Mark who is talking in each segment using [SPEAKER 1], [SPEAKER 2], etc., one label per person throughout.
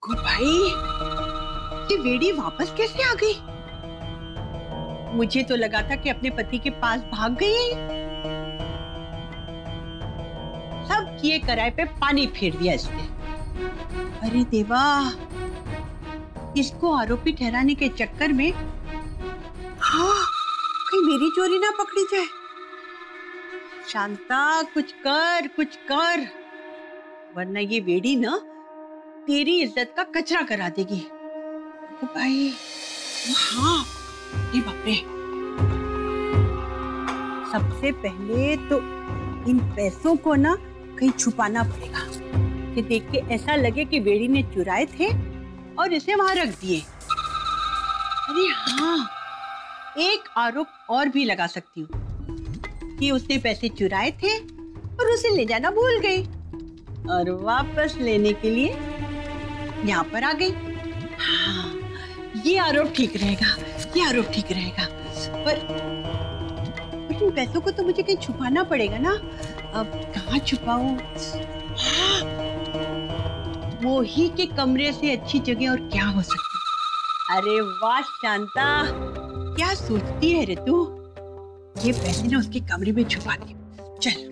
[SPEAKER 1] भाई, ये वेड़ी वापस कैसे आ गई? मुझे तो लगा था कि अपने पति के पास भाग गई है। सब किए कराए पे पानी फेर दिया इसने। अरे देवा, इसको आरोपी ठहराने के चक्कर में हाँ, कहीं मेरी चोरी ना पकड़ी जाए। शांता, कुछ कर, वरना ये वेड़ी ना तेरी इज्जत का कचरा करा देगी। ओ भाई, हाँ, ये बाप रे, सबसे पहले तो इन पैसों को ना कहीं छुपाना पड़ेगा कि देख के ऐसा लगे कि वेड़ी ने चुराए थे और इसे वहां रख दिए। अरे हाँ, एक आरोप और भी लगा सकती हूँ कि उसने पैसे चुराए थे और उसे ले जाना भूल गई और वापस लेने के लिए यहाँ पर आ गई। हाँ, ये आरोप ठीक रहेगा, ये आरोप ठीक रहेगा। पर इन पैसों को तो मुझे कहीं छुपाना पड़ेगा ना। अब कहाँ छुपाऊं? हाँ, वो ही के कमरे से अच्छी जगह और क्या हो सकती? अरे वाह शांता, क्या सोचती है रे तू? ये पैसे ना उसके कमरे में छुपा दी। चल।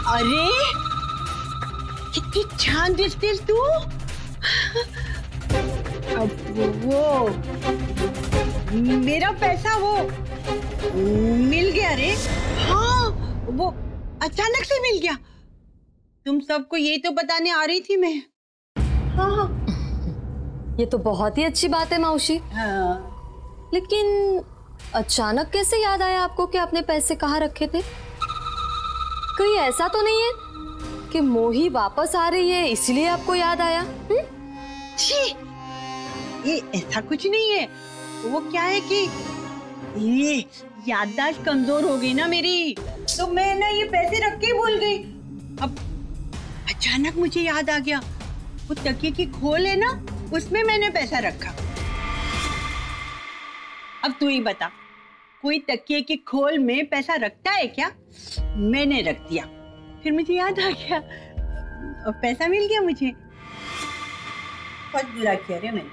[SPEAKER 1] अरे कितनी छान दिखती है तू। अब वो मेरा पैसा वो मिल गया रे। हाँ, वो अचानक से मिल गया। तुम सबको यही तो बताने आ रही थी मैं। हाँ,
[SPEAKER 2] ये तो बहुत ही अच्छी बात है मौसी।
[SPEAKER 1] हाँ।
[SPEAKER 2] लेकिन अचानक कैसे याद आया आपको कि आपने पैसे कहाँ रखे थे? कहीं ऐसा तो नहीं है कि मोही वापस आ रही है इसलिए आपको याद आया?
[SPEAKER 1] छी, ये ऐसा कुछ नहीं है। वो क्या है कि ये याददाश्त कमजोर हो गई ना मेरी, तो मैं ना ये पैसे रख के भूल गई। अब अचानक मुझे याद आ गया, वो तकिए की खोल है ना, उसमें मैंने पैसा रखा। अब तू ही बता, कोई तकिए की खोल में पैसा रखता है क्या? मैंने रख दिया, फिर मुझे याद आ गया और पैसा मिल गया मुझे। बहुत बुरा किया रे मैंने,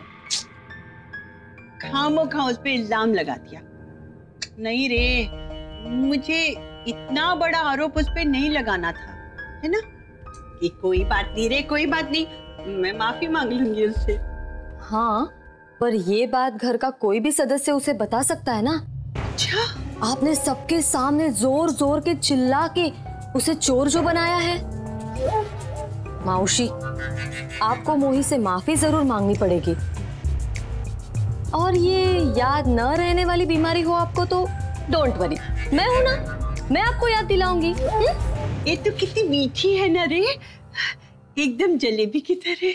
[SPEAKER 1] खामोखा उस पे इल्जाम लगा दिया। नहीं रे, मुझे इतना बड़ा आरोप उस पे नहीं लगाना था, है ना? कि कोई बात नहीं रे, कोई बात नहीं, मैं माफी मांग लूंगी उससे।
[SPEAKER 2] हाँ, पर ये बात घर का कोई भी सदस्य उसे बता सकता है ना।
[SPEAKER 1] अच्छा,
[SPEAKER 2] आपने सबके सामने जोर जोर के चिल्ला के उसे चोर जो बनाया है। मौसी, आपको मोही से माफी जरूर मांगनी पड़ेगी। और ये याद न रहने वाली बीमारी हो आपको तो डोंट वरी, मैं हूं ना, मैं आपको याद दिलाऊंगी।
[SPEAKER 1] ये तो कितनी मीठी है ना रे, एकदम जलेबी की तरह।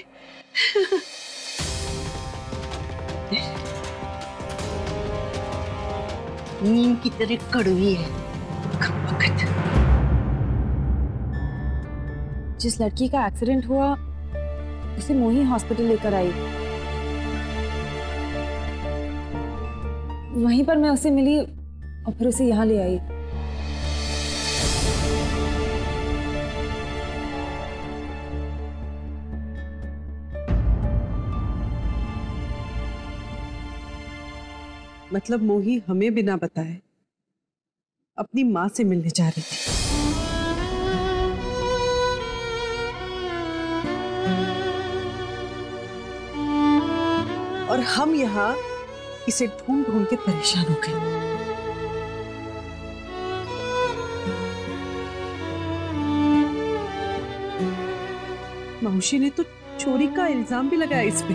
[SPEAKER 1] नीम की तरह कड़वी है।
[SPEAKER 3] जिस लड़की का एक्सीडेंट हुआ उसे मोही हॉस्पिटल लेकर आई। वहीं पर मैं उसे मिली और फिर उसे यहाँ ले आई।
[SPEAKER 4] मतलब मोही हमें बिना बताए अपनी माँ से मिलने जा रही थी। और हम यहाँ इसे ढूंढ ढूंढ के परेशान हो गए। मौसी ने तो चोरी का इल्जाम भी लगाया इस पे।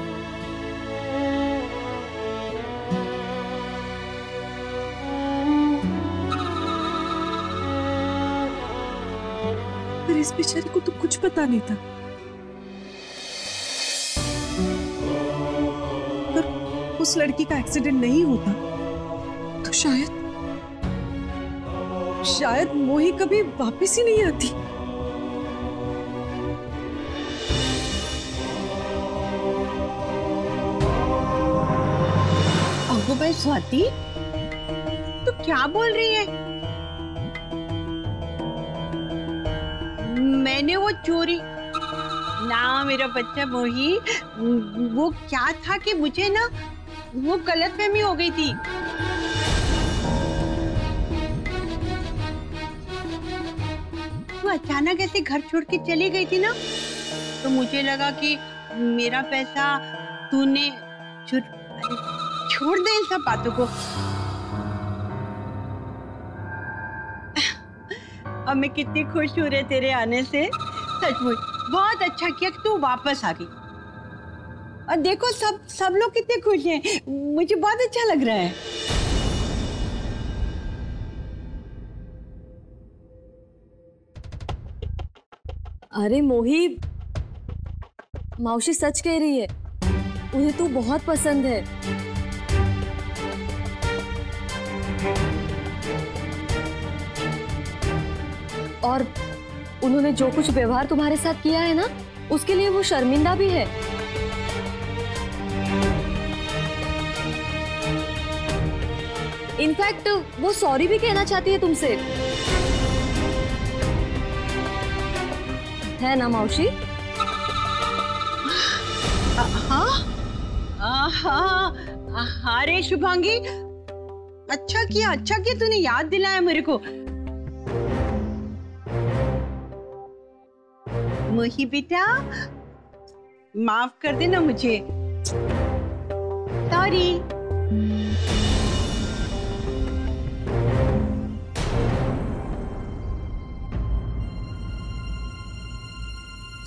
[SPEAKER 4] पर इस बेचारे को तो कुछ पता नहीं था। अगर उस लड़की का एक्सीडेंट नहीं होता तो शायद शायद मोही कभी वापस ही नहीं आती।
[SPEAKER 1] अगो भाई स्वाति, तू क्या बोल रही है? मैंने वो चोरी ना, मेरा बच्चा मोही, वो क्या था कि मुझे ना वो गलतफहमी हो गई थी। तू अचानक ऐसे घर छोड़ के चली गई थी ना, तो मुझे लगा कि मेरा पैसा तूने छोड़ दे इन सब बातों को। अब मैं कितनी खुश हूँ रे तेरे आने से, सचमुच बहुत अच्छा किया कि तू वापस आ गई। और देखो सब लोग कितने खुश हैं, मुझे बहुत अच्छा लग रहा है।
[SPEAKER 2] अरे मोही, मौसी सच कह रही है, उन्हें तू बहुत पसंद है। और उन्होंने जो कुछ व्यवहार तुम्हारे साथ किया है ना, उसके लिए वो शर्मिंदा भी है। इनफैक्ट वो सॉरी भी कहना चाहती है तुमसे, है ना मौसी?
[SPEAKER 1] हाँ रे शुभांगी, अच्छा किया तूने याद दिलाया मेरे को। मोही बेटा, माफ कर देना मुझे, सॉरी।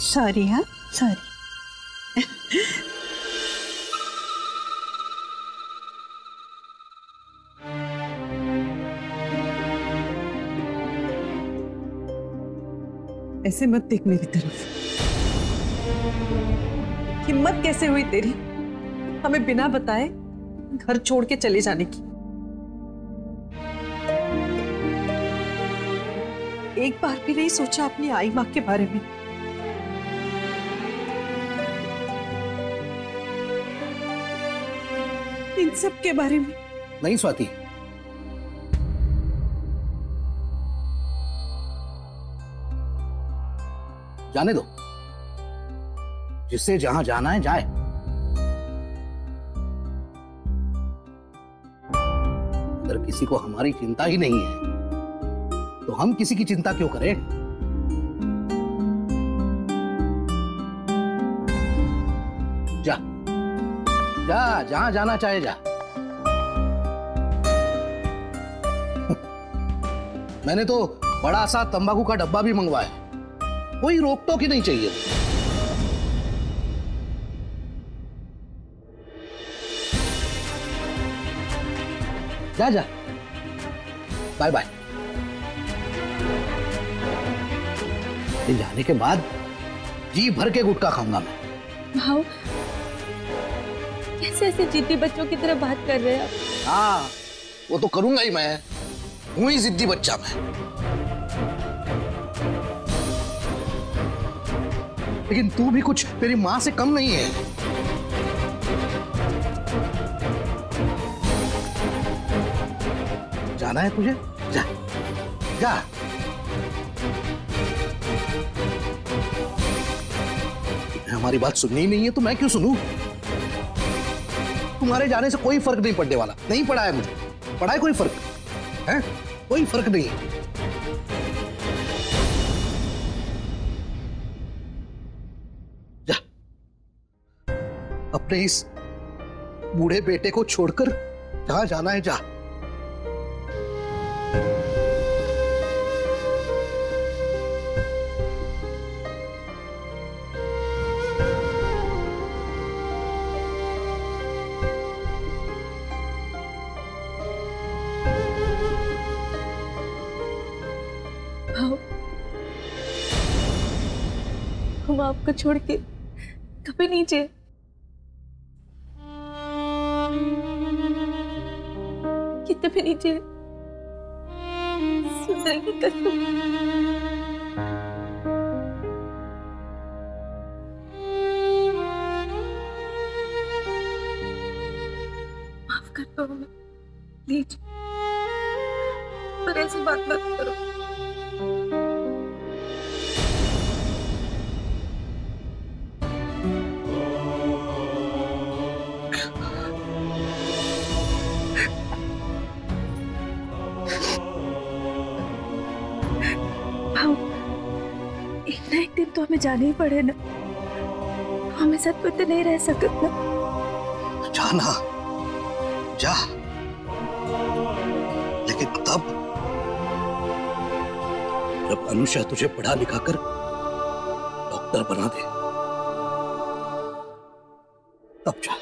[SPEAKER 1] सॉरी, हाँ सॉरी।
[SPEAKER 4] ऐसे मत देख मेरी तरफ। हिम्मत कैसे हुई तेरी हमें बिना बताए घर छोड़ के चले जाने की? एक बार भी नहीं सोचा अपनी आई माँ के बारे में? इन सब के बारे में?
[SPEAKER 5] नहीं स्वाति, जाने दो, जिससे जहां जाना है जाए। अगर किसी को हमारी चिंता ही नहीं है तो हम किसी की चिंता क्यों करें? जा जा, जहां जाना चाहे जा। मैंने तो बड़ा सा तंबाकू का डब्बा भी मंगवाया, कोई रोक टोक ही नहीं चाहिए। जा जा, बाय बाय। ये जाने के बाद जी भर के गुटखा खाऊंगा मैं।
[SPEAKER 3] भाव, कैसे ऐसे जिद्दी बच्चों की तरह बात कर रहे हैं आप?
[SPEAKER 5] हाँ, वो तो करूंगा ही, मैं हूं ही जिद्दी बच्चा मैं। लेकिन तू भी कुछ तेरी मां से कम नहीं है। जाना है तुझे, जा जा। हमारी बात सुननी ही नहीं है तो मैं क्यों सुनूं? तुम्हारे जाने से कोई फर्क नहीं पड़ने वाला। नहीं पड़ा है मुझे, पड़ा है कोई फर्क है? कोई फर्क नहीं है। जा, अपने इस बूढ़े बेटे को छोड़कर जहां जाना है जा।
[SPEAKER 3] हम आपको छोड़ के कभी नहीं जाए। कितने भी नहीं जाए।
[SPEAKER 2] तेरी कसम। माफ कर दो हमें प्लीज, पर ऐसी बात मत करो। एक ना एक दिन तो हमें जाना ही पड़े ना, हमें साथ तो नहीं रह सकते ना।
[SPEAKER 5] जाना जा, लेकिन तब जब अनुषा तुझे पढ़ा लिखा कर डॉक्टर बना दे, तब जा।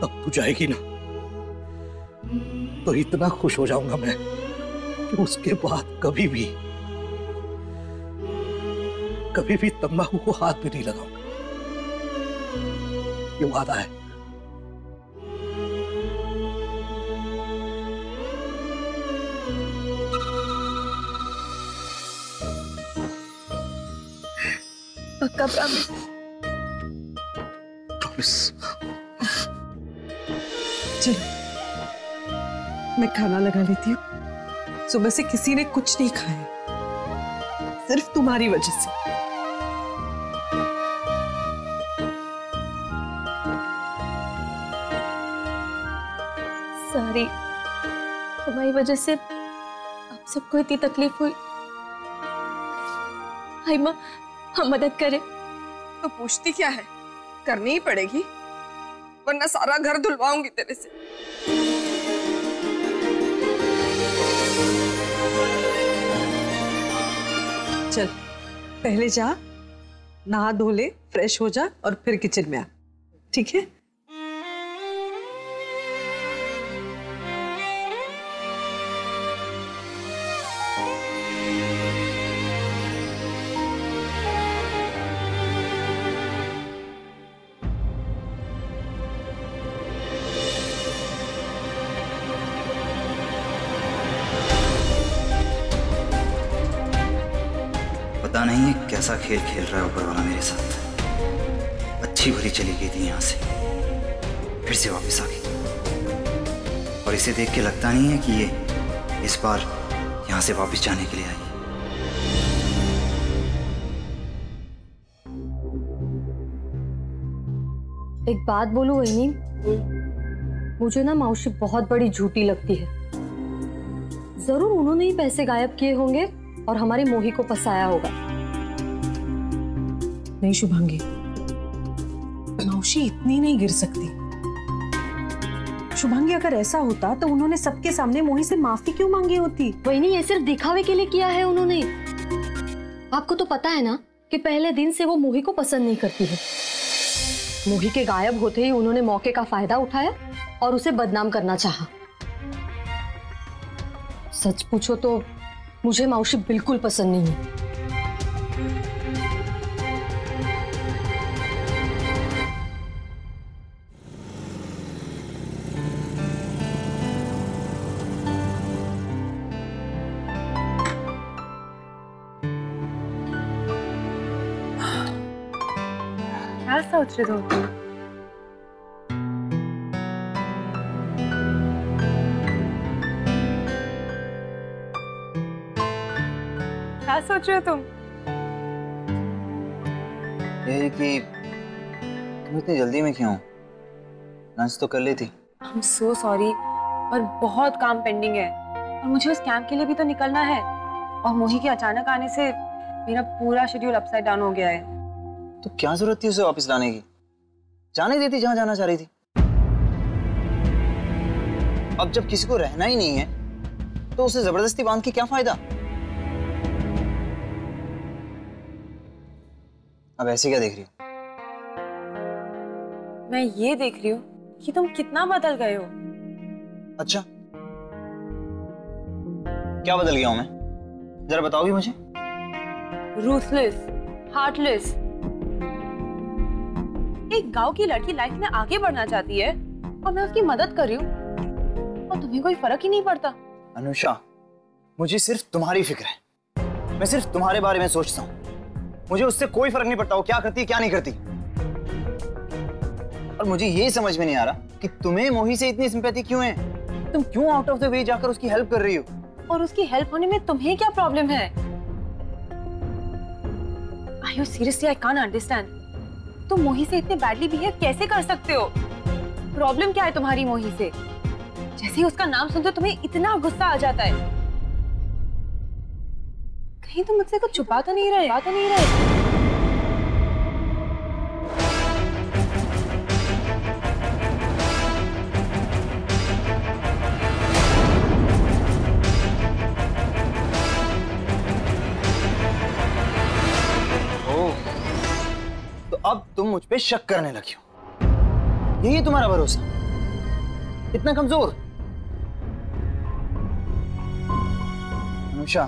[SPEAKER 5] तब तू जाएगी ना तो इतना खुश हो जाऊंगा मैं कि उसके बाद कभी भी तंबाकू को हाथ भी नहीं लगाऊंगा। ये वादा है।
[SPEAKER 2] पक्का प्रॉमिस?
[SPEAKER 5] प्रॉमिस।
[SPEAKER 4] चल मैं खाना लगा लेती हूँ। सुबह से किसी ने कुछ नहीं खाया, सिर्फ तुम्हारी वजह से।
[SPEAKER 2] सॉरी, तुम्हारी वजह से आप सबको इतनी तकलीफ हुई। हाय माँ, हम मदद करें?
[SPEAKER 6] तो पूछती क्या है, करनी ही पड़ेगी, वरना सारा घर धुलवाऊंगी तेरे से।
[SPEAKER 4] चल पहले जा, नहा धो ले, फ्रेश हो जा और फिर किचन में आ, ठीक है?
[SPEAKER 7] पता नहीं है कैसा खेल खेल रहा है ऊपर वाला मेरे साथ। अच्छी भली चली गई थी यहाँ से, फिर से वापस आ गई। और इसे देख के लगता नहीं है कि ये इस बार यहाँ से वापस जाने के लिए आई है।
[SPEAKER 2] एक बात बोलूं वहीनी, मुझे ना मौसी बहुत बड़ी झूठी लगती है। जरूर उन्होंने ही पैसे गायब किए होंगे और हमारी मोही को फंसाया होगा।
[SPEAKER 4] नहीं शुभांगी, मौसी इतनी नहीं गिर सकती। शुभांगी, अगर ऐसा होता तो उन्होंने सबके सामने मोही से माफी क्यों मांगी होती?
[SPEAKER 2] वहीनी, ये सिर्फ दिखावे के लिए किया है उन्होंने। आपको तो पता है ना कि पहले दिन से वो मोही को पसंद नहीं करती है। मोही के गायब होते ही उन्होंने मौके का फायदा उठाया और उसे बदनाम करना चाहा। सच पूछो तो मुझे मौसी बिल्कुल पसंद नहीं है।
[SPEAKER 3] क्या सोच रहे हो? क्या सोच रहे हो तुम?
[SPEAKER 7] ये कि तुम इतनी जल्दी में क्यों? लंच तो कर ली थी।
[SPEAKER 3] I'm so sorry, पर बहुत काम पेंडिंग है और मुझे उस कैंप के लिए भी तो निकलना है। और मोही के अचानक आने से मेरा पूरा शेड्यूल अपसाइड डाउन हो गया है।
[SPEAKER 7] तो क्या जरूरत थी उसे वापस लाने की? जाने देती जहां जाना चाह रही थी। अब जब किसी को रहना ही नहीं है तो उसे जबरदस्ती बांध के क्या फायदा? अब ऐसे क्या देख रही हो?
[SPEAKER 3] मैं ये देख रही हूँ कि तुम कितना बदल गए हो।
[SPEAKER 7] अच्छा, क्या बदल गया हूं मैं? जरा बताओगी मुझे?
[SPEAKER 3] Ruthless, heartless. एक गांव की लड़की लाइफ में आगे बढ़ना चाहती है और मैं उसकी मदद कर रही हूँ और तुम्हें कोई फर्क ही नहीं पड़ता।
[SPEAKER 7] अनुषा, मुझे सिर्फ तुम्हारी फिक्र है। मैं सिर्फ तुम्हारे बारे में सोचता हूँ। मुझे उससे कोई फर्क नहीं पड़ता वो क्या करती है क्या नहीं करती। और मुझे ये समझ में नहीं आ रहा कि तुम्हें मोही से इतनी सिंपैथी क्यों है। तुम क्यों आउट ऑफ द वे जाकर उसकी हेल्प कर रही हो?
[SPEAKER 3] और उसकी हेल्प होने में तुम्हें क्या प्रॉब्लम है? Are you seriously? I can't understand. तुम मोही से इतने बैडली बिहेव कैसे कर सकते हो? प्रॉब्लम क्या है तुम्हारी मोही से? जैसे ही उसका नाम सुनते तुम्हें इतना गुस्सा आ जाता है। कहीं तुम मुझसे कुछ छुपा तो नहीं रहे?
[SPEAKER 7] अब तुम मुझ पे शक करने लगी हो? यही है तुम्हारा भरोसा? इतना कमजोर? अनुषा,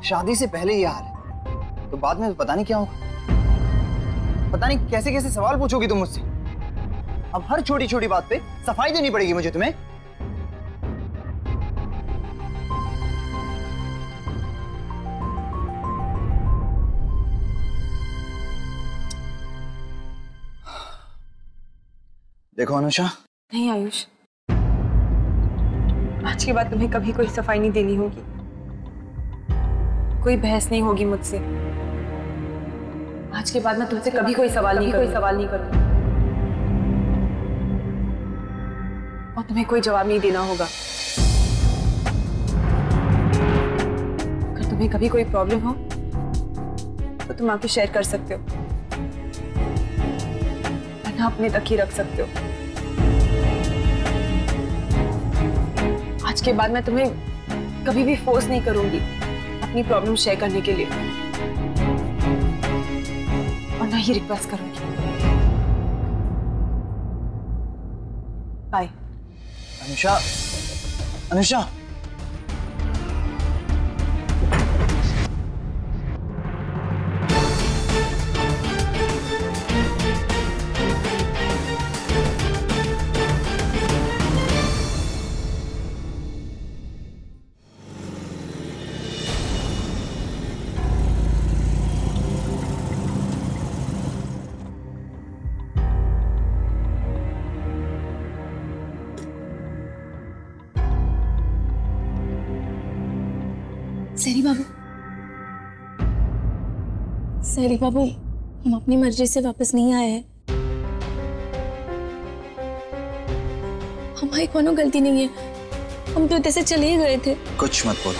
[SPEAKER 7] शादी से पहले ये हाल है तो बाद में पता नहीं क्या होगा। पता नहीं कैसे कैसे सवाल पूछोगी तुम मुझसे। अब हर छोटी छोटी बात पे सफाई देनी पड़ेगी मुझे तुम्हें। देखो अनुषा।
[SPEAKER 3] नहीं आयुष, आज के बाद तुम्हें कभी कोई सफाई नहीं देनी होगी, कोई बहस नहीं होगी मुझसे। आज के बाद मैं तुमसे कभी कोई सवाल नहीं करूंगी और तुम्हें कोई जवाब नहीं देना होगा। अगर तुम्हें कभी कोई प्रॉब्लम हो तो तुम आके शेयर कर सकते हो, वरना अपने तक ही रख सकते हो। आज के बाद मैं तुम्हें कभी भी फोर्स नहीं करूंगी अपनी प्रॉब्लम शेयर करने के लिए, और ना ही रिक्वेस्ट करूंगी। बाय।
[SPEAKER 7] अनुषा, अनुषा।
[SPEAKER 8] सहरी बाबू, हम अपनी मर्जी से वापस नहीं आए हैं। हमारी कोनो गलती नहीं है, हम तो इधर से चले ही गए थे।
[SPEAKER 7] कुछ मत बोलो।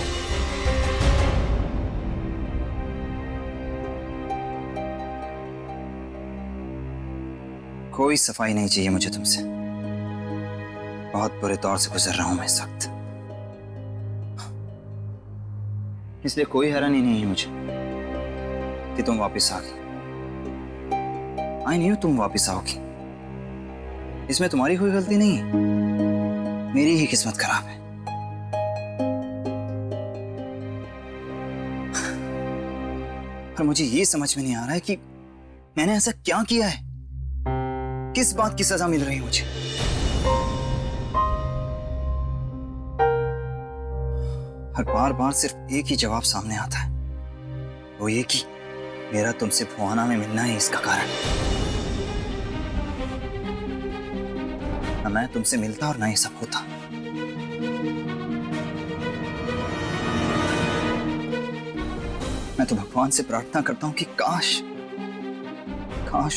[SPEAKER 7] कोई सफाई नहीं चाहिए मुझे तुमसे। बहुत बुरे दौर से गुजर रहा हूं मैं इस वक्त, इसलिए कोई हैरानी नहीं है मुझे कि तुम वापस आ गई। आई नहीं, तुम वापस आओगी, इसमें तुम्हारी कोई गलती नहीं है, मेरी ही किस्मत खराब है। पर मुझे ये समझ में नहीं आ रहा है कि मैंने ऐसा क्या किया है, किस बात की सजा मिल रही है मुझे। हर बार बार सिर्फ एक ही जवाब सामने आता है, वो ये कि मेरा तुमसे भुआना में मिलना है इसका कारण। ना मैं तुमसे मिलता और ना ये सब होता। मैं तो भगवान से प्रार्थना करता हूं कि काश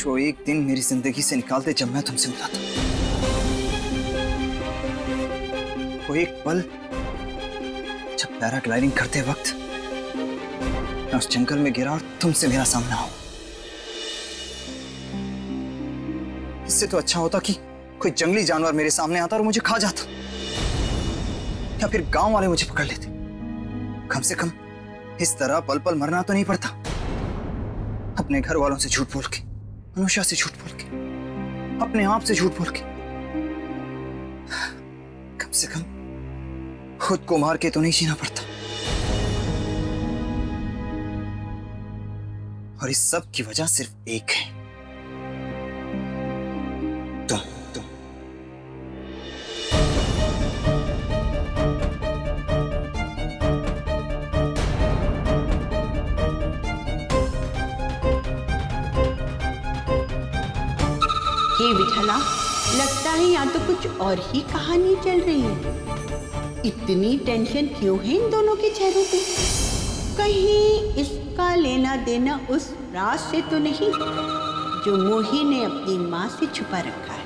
[SPEAKER 7] वो एक दिन मेरी जिंदगी से निकालते जब मैं तुमसे मिला था। वो एक पल जब पैराग्लाइडिंग करते वक्त मैं उस जंगल में गिरा और तुमसे मेरा सामना हो। इससे तो अच्छा होता कि कोई जंगली जानवर मेरे सामने आता और मुझे खा जाता, या फिर गांव वाले मुझे पकड़ लेते। कम से कम इस तरह पल पल मरना तो नहीं पड़ता, अपने घर वालों से झूठ बोल के, अनुषा से झूठ बोल के, अपने आप से झूठ बोल के। कम से कम खुद को मार के तो नहीं जीना पड़ता। और इस सब की वजह सिर्फ एक है,
[SPEAKER 1] हे विठला, लगता है यहाँ तो कुछ और ही कहानी चल रही है। इतनी टेंशन क्यों है इन दोनों के चेहरों पे? कहीं इसका लेना देना उस राज से तो नहीं जो मोही ने अपनी माँ से छुपा रखा है?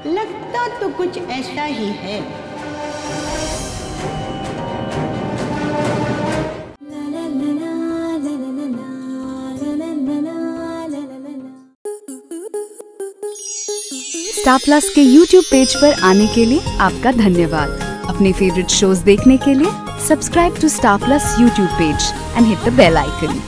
[SPEAKER 1] लगता तो कुछ ऐसा ही है।
[SPEAKER 9] स्टार प्लस के YouTube पेज पर आने के लिए आपका धन्यवाद। अपने फेवरेट शोज देखने के लिए subscribe to Star Plus YouTube page and hit the bell icon.